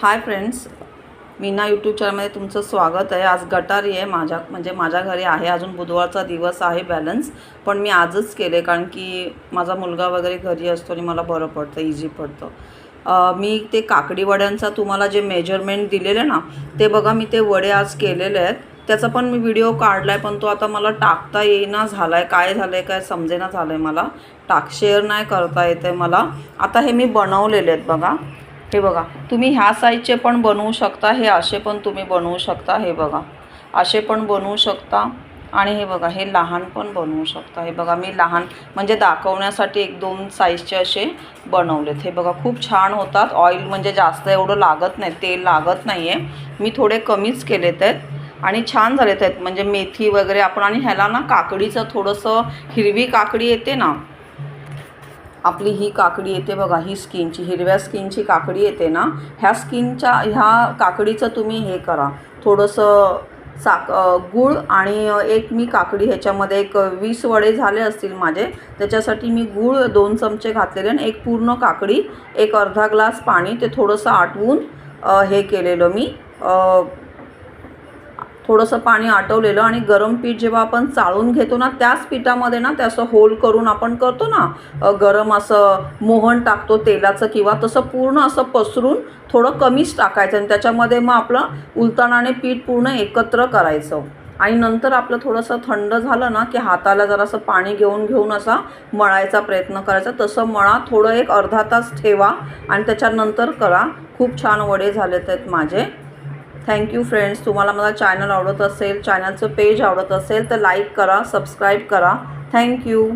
Hi friends, Meena YouTube चॅनलमध्ये तुमचं स्वागत आहे। आज गटारी आहे माझ्या घरी आहे। अजून बुधवारचा दिवस आहे बॅलन्स, पण मी आजच केले कारण की माझा मुलगा वगैरे घरी असतो आणि मला बरं पडतं, इझी पडतं। मी ते काकडी वड्यांचा तुम्हाला जे मेजरमेंट दिलेले ना ते बघा, मी ते वडे आज केलेले आहेत। त्याचा पण मी व्हिडिओ काढला आहे, पण तो आता मला टाकता येईना झाला आहे। काय झालं आहे काय समजेना झालं आहे, मला शेअर नाही करता येत आहे मला। आता हे मी बनवलेले आहेत बघा, हे बघा। तुम्ही ह्या साईजचे पण बनवू शकता, हे असे पण तुम्ही बनवू शकता, हे बघा असे पण बनवू शकता। आणि हे बघा, हे लहान पण बनवू शकता। हे बघा, मी लहान म्हणजे दाखवण्यासाठी 1-2 साईजचे असे बनवलेत। हे बघा, खूप छान होतात। ऑइल म्हणजे जास्त एवढं लागत नाही, तेल लागत नाही आहे। मी थोडे कमीच केलेत आहेत आणि छान झालेत आहेत। म्हणजे मेथी वगैरे आपण, आणि ह्याला ना काकडीचं थोडंसं, हिरवी काकडी येते ना आपली, ही काकडी येते बघा, ही स्किनची, हिरव्या स्किनची काकडी येते ना, ह्या काकडीचं तुम्ही हे करा, थोडंसं गूळ आणि एक मी काकडी, ह्याच्यामध्ये एक 20 वडे झाले असतील माझे, त्याच्यासाठी मी गूळ 2 चमचे घातलेले आणि एक पूर्ण काकडी, एक अर्धा ग्लास पाणी, ते थोडंसं आटवून हे केलेलं मी, थोडंसं पाणी आटवलेलं। आणि गरम पीठ जेव्हा आपण चाळून घेतो ना, त्याच पिठामध्ये ना ते असं होल करून आपण करतो ना, गरम असं मोहन टाकतो तेलाचं किंवा तसं, पूर्ण असं पसरून थोडं कमीच टाकायचं आणि त्याच्यामध्ये मग आपलं उलतानाने पीठ पूर्ण एकत्र करायचं। आणि नंतर आपलं थोडंसं थंड झालं ना की हाताला जरासं पाणी घेऊन असा मळायचा प्रयत्न करायचा। तसं मळा, थोडं एक अर्धा तास ठेवा आणि त्याच्यानंतर करा। खूप छान वडे झालेत आहेत माझे। Thank you friends. तुम्हाला माझा चॅनल आवडत असेल, चॅनलचं पेज आवडत असेल तर लाईक करा, सबस्क्राईब करा। थँक्यू।